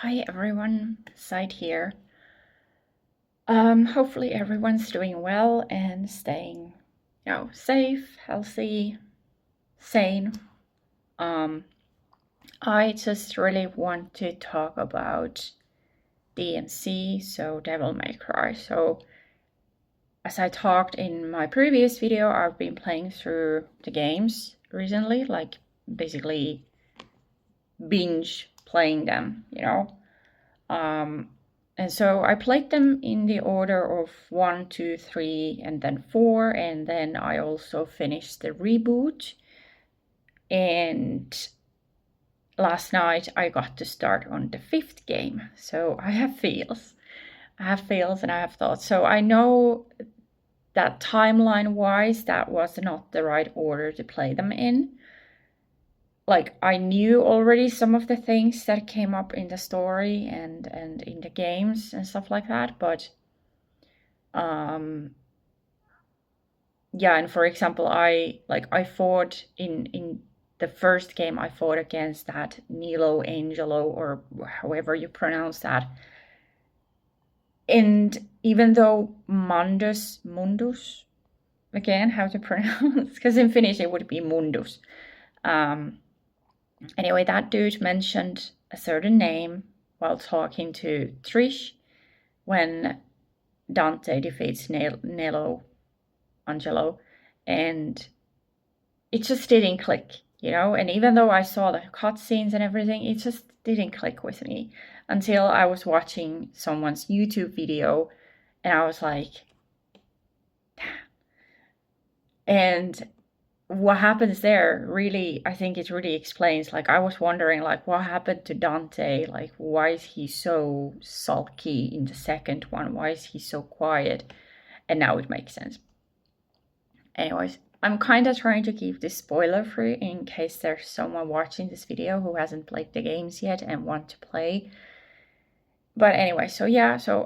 Hi everyone, Side here. Hopefully everyone's doing well and staying, safe, healthy, sane. Um, I just really want to talk about DMC, so Devil May Cry. So, as I talked in my previous video, I've been playing through the games recently, like basically binge playing them. And so I played them in the order of 1, 2, 3, and then 4, and then I also finished the reboot. And last night I got to start on the 5th game. So I have feels. And I have thoughts. So I know that timeline-wise, that was not the right order to play them in. Like, I knew already some of the things that came up in the story and in the games and stuff like that, but yeah, and for example, I fought in the first game. I fought against that Nilo Angelo, or however you pronounce that. And even though Mundus, again, how to pronounce, because in Finnish it would be Mundus. Anyway, that dude mentioned a certain name while talking to Trish when Dante defeats Angelo, and it just didn't click, and even though I saw the cutscenes and everything, it just didn't click with me until I was watching someone's YouTube video, and I was like, damn. And what happens there, really, I think it really explains, I was wondering, what happened to Dante? Why is he so sulky in the second one? Why is he so quiet? And now it makes sense. Anyways, I'm kind of trying to keep this spoiler free in case there's someone watching this video who hasn't played the games yet and want to play. But anyway, so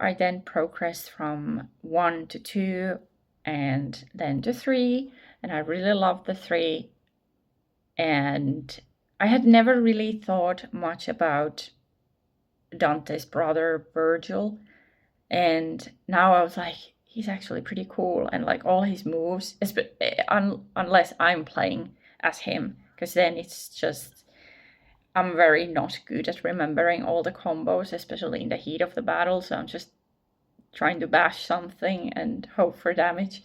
I then progressed from 1 to 2 and then to 3. And I really loved the 3. And I had never really thought much about Dante's brother, Virgil. And now I was like, he's actually pretty cool. And all his moves, unless I'm playing as him, because then it's just, I'm very not good at remembering all the combos, especially in the heat of the battle. So I'm just trying to bash something and hope for damage.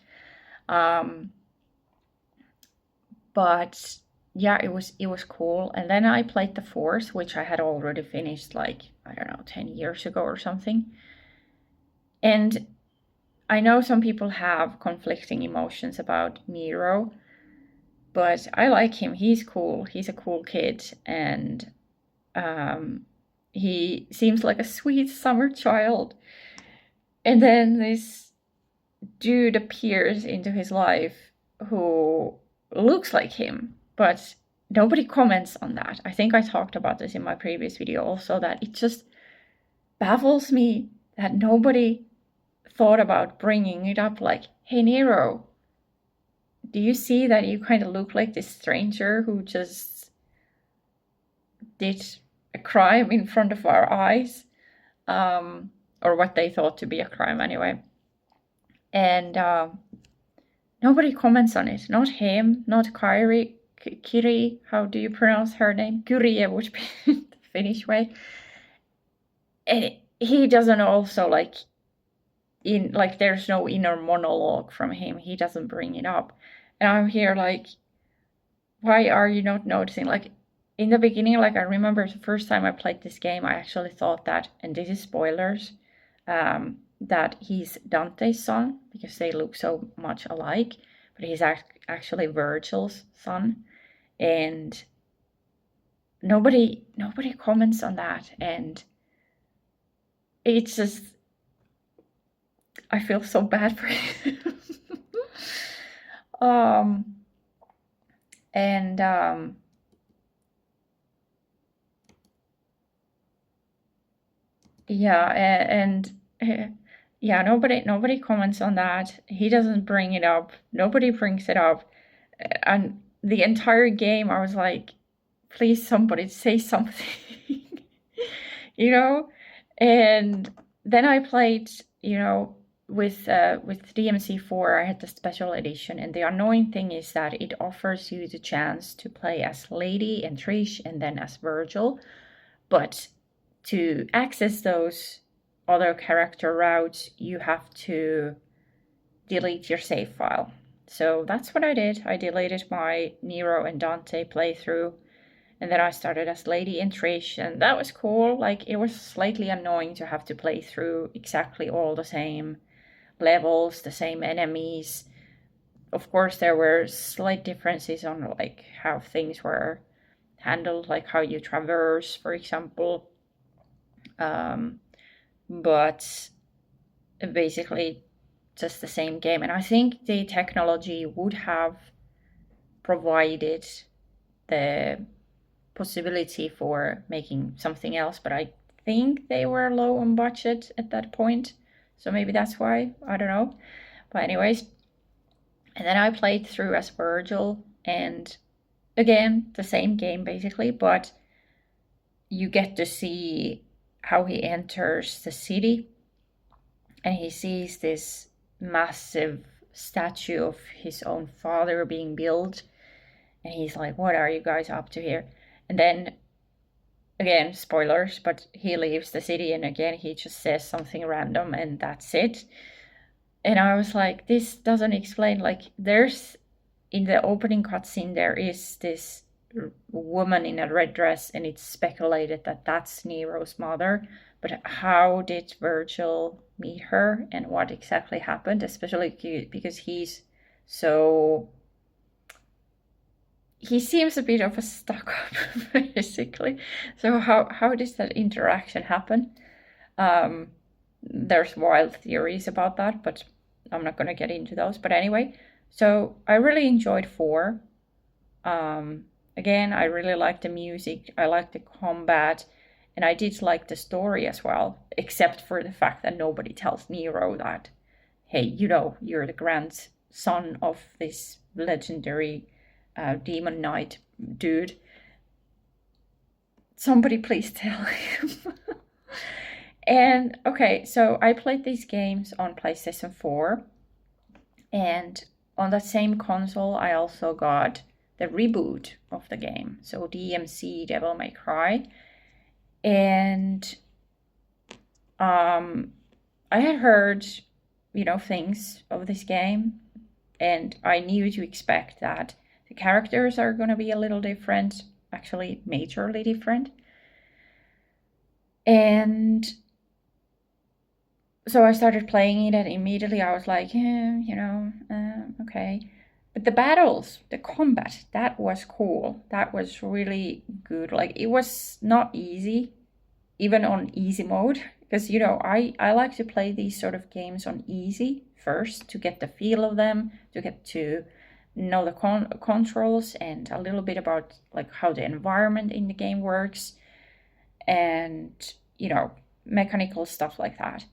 But yeah, it was cool. And then I played the 4th, which I had already finished, I don't know, 10 years ago or something. And I know some people have conflicting emotions about Nero, but I like him. He's cool. He's a cool kid. And he seems like a sweet summer child. And then this dude appears into his life who looks like him, but nobody comments on that. I think I talked about this in my previous video also, that it just baffles me that nobody thought about bringing it up, hey Nero, do you see that you kind of look like this stranger who just did a crime in front of our eyes, or what they thought to be a crime anyway. And nobody comments on it. Not him, not Kiri, how do you pronounce her name? Kyrie would be the Finnish way. And he doesn't also, there's no inner monologue from him. He doesn't bring it up. And I'm here why are you not noticing? In the beginning, I remember the first time I played this game, I actually thought that, and this is spoilers, that he's Dante's son, because they look so much alike, but he's actually Virgil's son. And nobody comments on that, and it's just, I feel so bad for him. Nobody comments on that. He doesn't bring it up. Nobody brings it up. And the entire game, I was like, please, somebody say something. you know. And then I played, with DMC 4, I had the special edition, and the annoying thing is that it offers you the chance to play as Lady and Trish and then as Virgil, but to access those other character routes, you have to delete your save file. So that's what I did. I deleted my Nero and Dante playthrough, and then I started as Lady and Trish, and that was cool. Like, it was slightly annoying to have to play through exactly all the same levels, the same enemies. Of course, there were slight differences on like how things were handled, like how you traverse, for example. But basically just the same game. And I think the technology would have provided the possibility for making something else, but I think they were low on budget at that point. So maybe that's why, I don't know. But anyways, and then I played through as Virgil, and again, the same game basically, but you get to see how he enters the city, and he sees this massive statue of his own father being built, and he's like, what are you guys up to here? And then, again, spoilers, but he leaves the city, and again, he just says something random, and that's it. And I was like, this doesn't explain, like, there's, in the opening cutscene, there is this woman in a red dress, and it's speculated that that's Nero's mother. But how did Virgil meet her, and what exactly happened? Especially because he's so... he seems a bit of a stuck-up, basically. So how does that interaction happen? There's wild theories about that, but I'm not going to get into those. But anyway, so I really enjoyed 4. Again, I really liked the music, I liked the combat, and I did like the story as well, except for the fact that nobody tells Nero that, hey, you're the grandson of this legendary demon knight dude. Somebody please tell him. And okay, so I played these games on PlayStation 4, and on that same console I also got the reboot of the game, so DMC Devil May Cry. And I had heard, things of this game, and I knew to expect that the characters are going to be a little different, actually majorly different. And so I started playing it, and immediately I was like, okay. But the battles, the combat, that was cool. That was really good. Like, it was not easy, even on easy mode, because, I like to play these sort of games on easy first to get the feel of them, to get to know the controls and a little bit about like how the environment in the game works, and, mechanical stuff like that.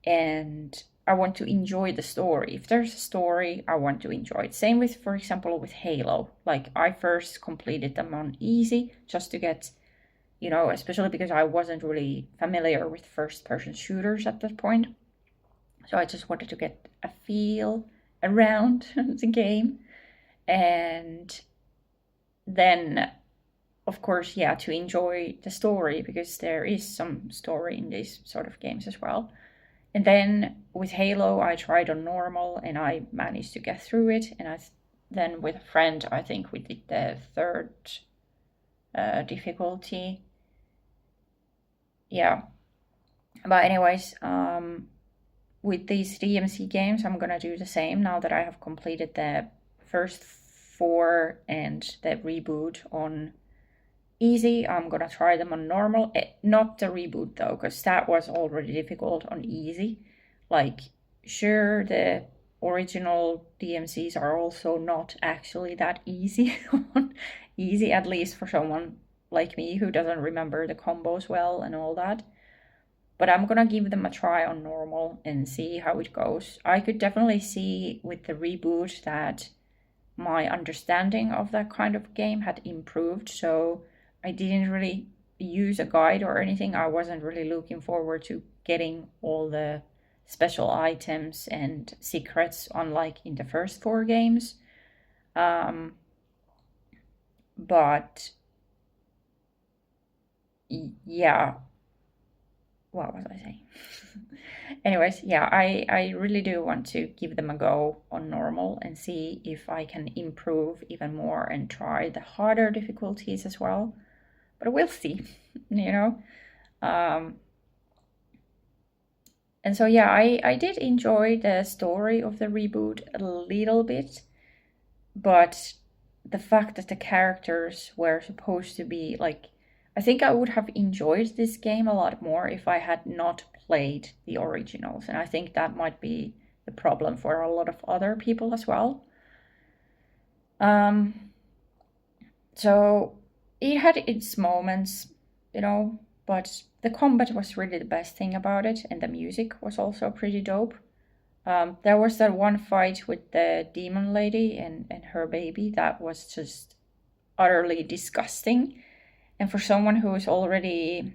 And I want to enjoy the story. If there's a story, I want to enjoy it. Same with, for example, with Halo. Like, I first completed them on easy just to get, especially because I wasn't really familiar with first-person shooters at that point. So I just wanted to get a feel around the game. And then, of course, to enjoy the story, because there is some story in these sort of games as well. And then with Halo, I tried on normal, and I managed to get through it. And then with a friend, I think we did the 3rd difficulty. Yeah. But anyways, with these DMC games, I'm gonna do the same now that I have completed the first 4 and the reboot on easy. I'm gonna try them on normal. Not the reboot though, because that was already difficult on easy. Like, sure, the original DMCs are also not actually that easy on easy, at least for someone like me who doesn't remember the combos well and all that. But I'm gonna give them a try on normal and see how it goes. I could definitely see with the reboot that my understanding of that kind of game had improved, so I didn't really use a guide or anything. I wasn't really looking forward to getting all the special items and secrets unlike in the first 4 games. But yeah, what was I saying? Anyways, yeah, I really do want to give them a go on normal and see if I can improve even more and try the harder difficulties as well. But we'll see, you know. And so yeah, I did enjoy the story of the reboot a little bit, but the fact that the characters were supposed to be like, I think I would have enjoyed this game a lot more if I had not played the originals, and I think that might be the problem for a lot of other people as well. So it had its moments, you know, but the combat was really the best thing about it, and the music was also pretty dope. There was that one fight with the demon lady and her baby that was just utterly disgusting. And for someone who is already,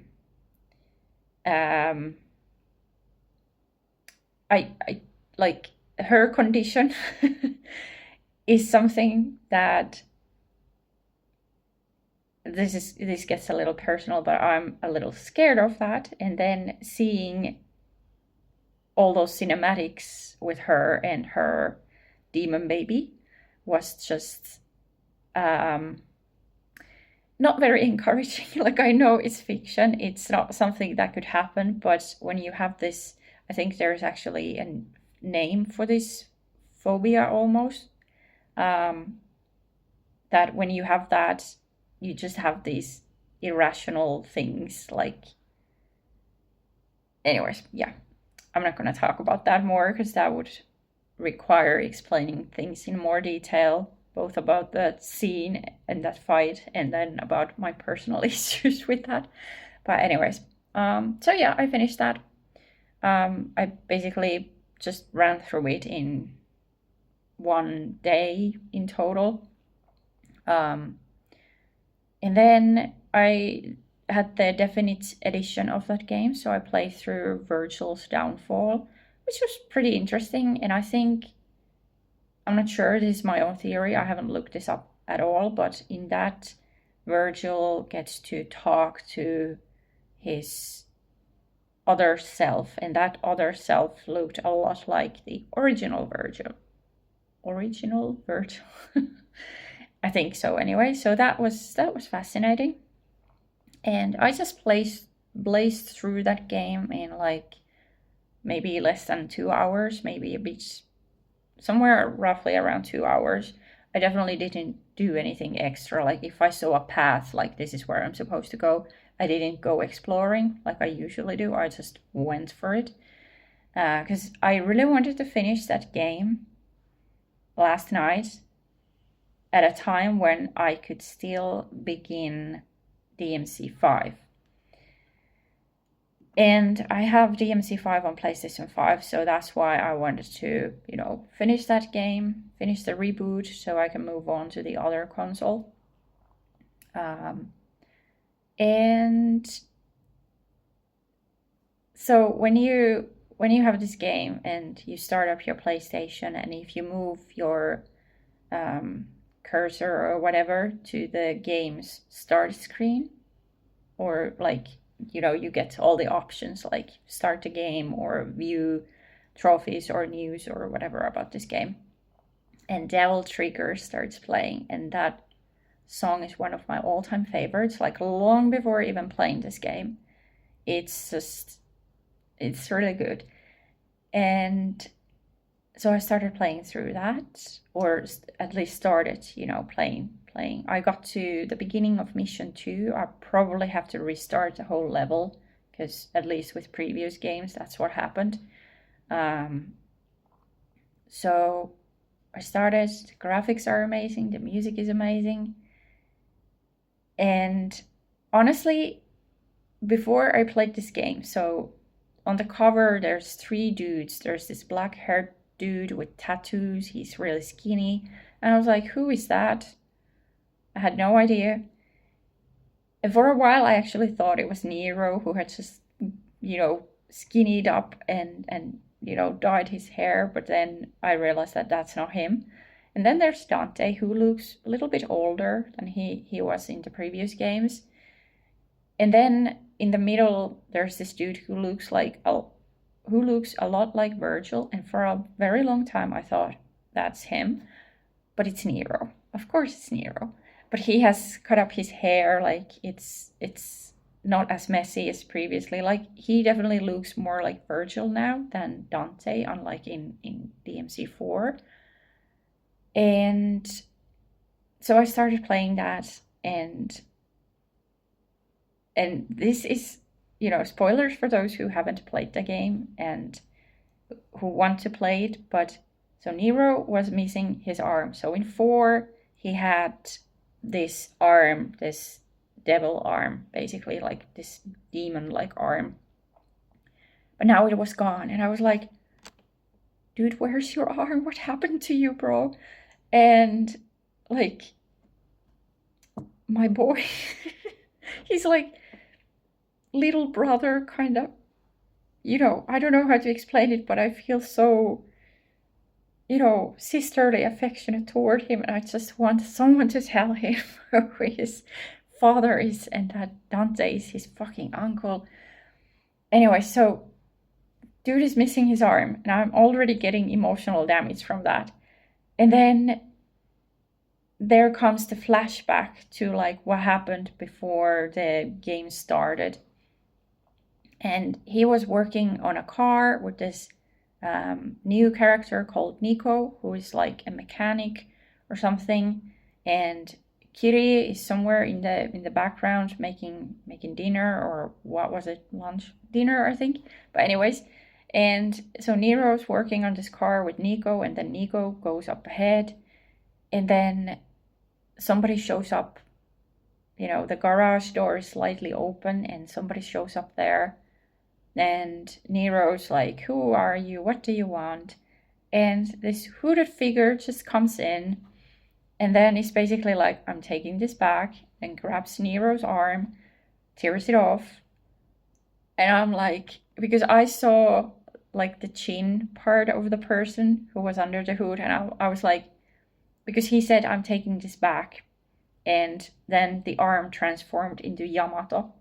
I like her condition is something that this gets a little personal, but I'm a little scared of that. And then seeing all those cinematics with her and her demon baby was just not very encouraging. Like, I know it's fiction, it's not something that could happen, but when you have this, I think there's actually a name for this phobia almost, that when you have that, you just have these irrational things. Like, anyways, yeah, I'm not going to talk about that more because that would require explaining things in more detail, both about that scene and that fight, and then about my personal issues with that. But anyways, so yeah, I finished that. I basically just ran through it in 1 day in total. And then I had the definite edition of that game, so I played through Virgil's Downfall, which was pretty interesting. And I think, I'm not sure, this is my own theory, I haven't looked this up at all, but in that, Virgil gets to talk to his other self, and that other self looked a lot like the original Virgil. I think so anyway. So that was fascinating. And I just blazed through that game in like maybe less than 2 hours, maybe a bit, somewhere roughly around 2 hours. I definitely didn't do anything extra. Like, if I saw a path, like this is where I'm supposed to go, I didn't go exploring like I usually do. I just went for it. Because I really wanted to finish that game last night at a time when I could still begin DMC 5. And I have DMC 5 on PlayStation 5, so that's why I wanted to, you know, finish that game, finish the reboot, so I can move on to the other console. And so when you have this game and you start up your PlayStation, and if you move your cursor or whatever to the game's start screen, or like, you know, you get all the options like start the game or view trophies or news or whatever about this game, and Devil Trigger starts playing, and that song is one of my all-time favorites, like long before even playing this game. It's really good. And so I started playing through that, or at least started, you know, playing. I got to the beginning of mission 2. I probably have to restart the whole level, because at least with previous games, that's what happened. So I started, the graphics are amazing, the music is amazing. And honestly, before I played this game, so on the cover, there's 3 dudes. There's this black-haired dude with tattoos. He's really skinny. And I was like, who is that? I had no idea. And for a while, I actually thought it was Nero who had just, skinnied up and dyed his hair. But then I realized that that's not him. And then there's Dante, who looks a little bit older than he was in the previous games. And then in the middle, there's this dude who looks a lot like Virgil. And for a very long time, I thought that's him. But it's Nero. Of course it's Nero. But he has cut up his hair, like it's not as messy as previously. Like, he definitely looks more like Virgil now than Dante, unlike in DMC 4. And so I started playing that, and this is, spoilers for those who haven't played the game and who want to play it. But so Nero was missing his arm. So in 4, he had this arm, this devil arm, basically, like this demon-like arm. But now it was gone, and I was like, dude, where's your arm? What happened to you, bro? And like, my boy, he's like little brother, kind of, I don't know how to explain it, but I feel so, sisterly affectionate toward him, and I just want someone to tell him who his father is and that Dante is his fucking uncle. Anyway, so dude is missing his arm, and I'm already getting emotional damage from that. And then there comes the flashback to like what happened before the game started. And he was working on a car with this new character called Nico, who is like a mechanic or something. And Kiri is somewhere in the background making dinner, or what was it, dinner, I think. But anyways, and so Nero's working on this car with Nico, and then Nico goes up ahead, and then somebody shows up. The garage door is slightly open, and somebody shows up there. And Nero's like, who are you? What do you want? And this hooded figure just comes in, and then he's basically like, I'm taking this back, and grabs Nero's arm, tears it off. And I'm like, because I saw like the chin part of the person who was under the hood, and I was like, because he said, I'm taking this back. And then the arm transformed into Yamato.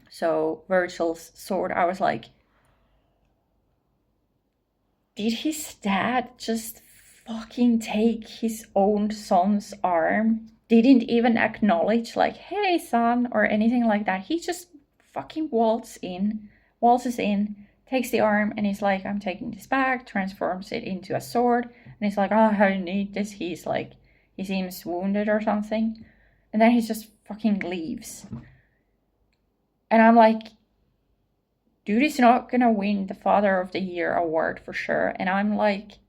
So Virgil's sword. I was like, did his dad just fucking take his own son's arm? Didn't even acknowledge like, hey son, or anything like that. He just fucking waltzes in, takes the arm, and he's like, I'm taking this back, transforms it into a sword. And he's like, oh, I need this. He's like, he seems wounded or something. And then he just fucking leaves. And I'm like, dude is not gonna win the Father of the Year award for sure. And I'm like,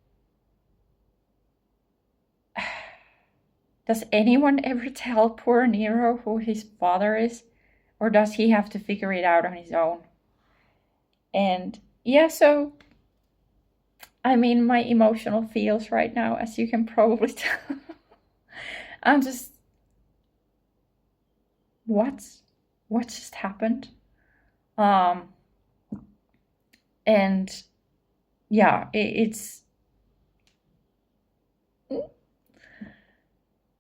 does anyone ever tell poor Nero who his father is? Or does he have to figure it out on his own? And yeah, so, I mean, my emotional feels right now, as you can probably tell. I'm just, what just happened? And yeah, it's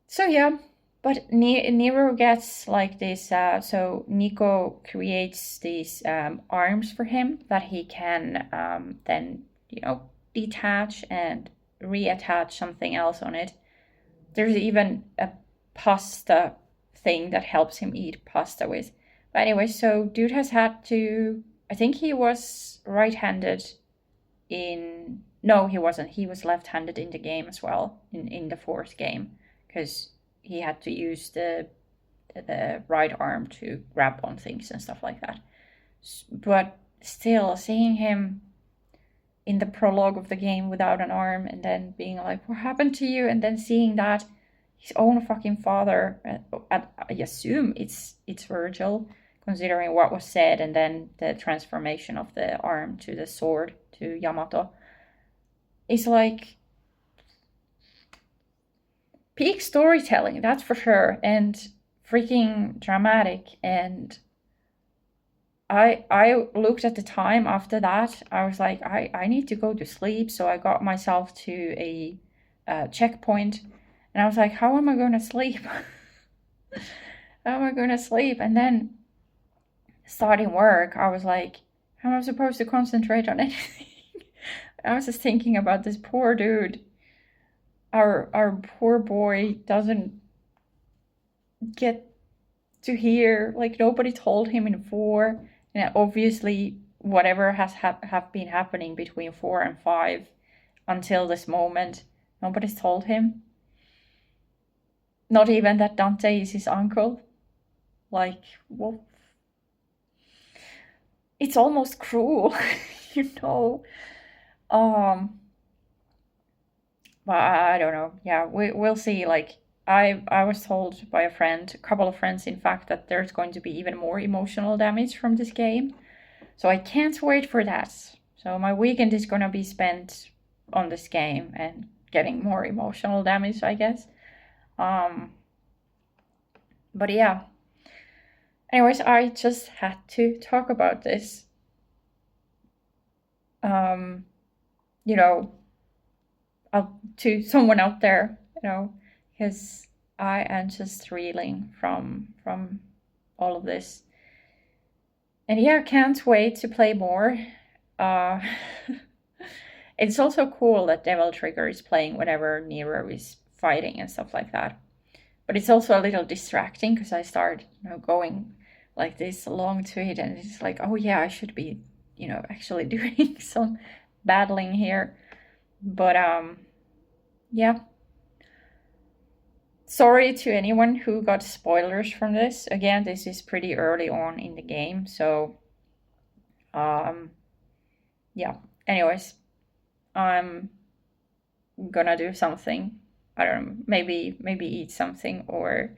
so yeah. But Nero gets like this. So Nico creates these arms for him that he can then detach and reattach something else on it. There's even a pasta thing that helps him eat pasta with. But anyway, so dude has had to, I think he was right-handed in, no, he wasn't. He was left-handed in the game as well, in the 4th game, because he had to use the right arm to grab on things and stuff like that. But still, seeing him in the prologue of the game without an arm, and then being like, what happened to you? And then seeing that his own fucking father, I assume it's Virgil, considering what was said, and then the transformation of the arm to the sword to Yamato, is like peak storytelling, that's for sure. And freaking dramatic. And I looked at the time after that. I was like, I need to go to sleep. So I got myself to a checkpoint, and I was like, how am I going to sleep? How am I going to sleep? And then starting work, I was like, how am I supposed to concentrate on anything? I was just thinking about this poor dude. Our poor boy doesn't get to hear, like, nobody told him in 4, and obviously whatever has have been happening between 4 and 5 until this moment, nobody's told him. Not even that Dante is his uncle. Like, well, it's almost cruel, you know. But I don't know. Yeah, we'll see. Like, I was told by a couple of friends, in fact, that there's going to be even more emotional damage from this game. So I can't wait for that. So my weekend is gonna be spent on this game and getting more emotional damage, I guess. But yeah. Anyways, I just had to talk about this. You know, to someone out there, you know, because I am just reeling from all of this. And yeah, can't wait to play more. It's also cool that Devil Trigger is playing whenever Nero is fighting and stuff like that. But it's also a little distracting because I start, going like this along to it, and it's like, oh yeah, I should be, actually doing some battling here. But yeah. Sorry to anyone who got spoilers from this. Again, this is pretty early on in the game, so yeah. Anyways, I'm gonna do something. I don't know, maybe eat something, or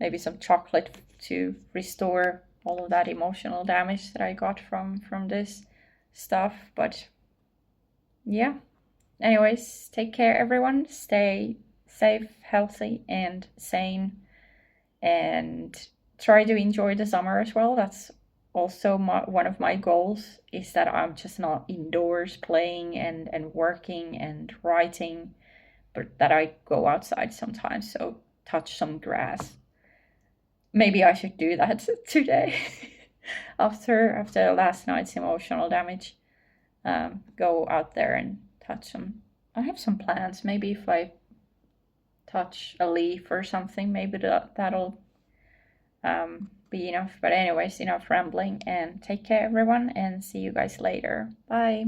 maybe some chocolate to restore all of that emotional damage that I got from this stuff. But yeah. Anyways, take care, everyone. Stay safe, healthy, and sane, and try to enjoy the summer as well. That's also one of my goals, is that I'm just not indoors playing and working and writing, but that I go outside sometimes, so touch some grass. Maybe I should do that today. after last night's emotional damage, go out there and touch some. I have some plants. Maybe if I touch a leaf or something, maybe that'll be enough. But anyways, enough rambling, and take care, everyone, and see you guys later. Bye.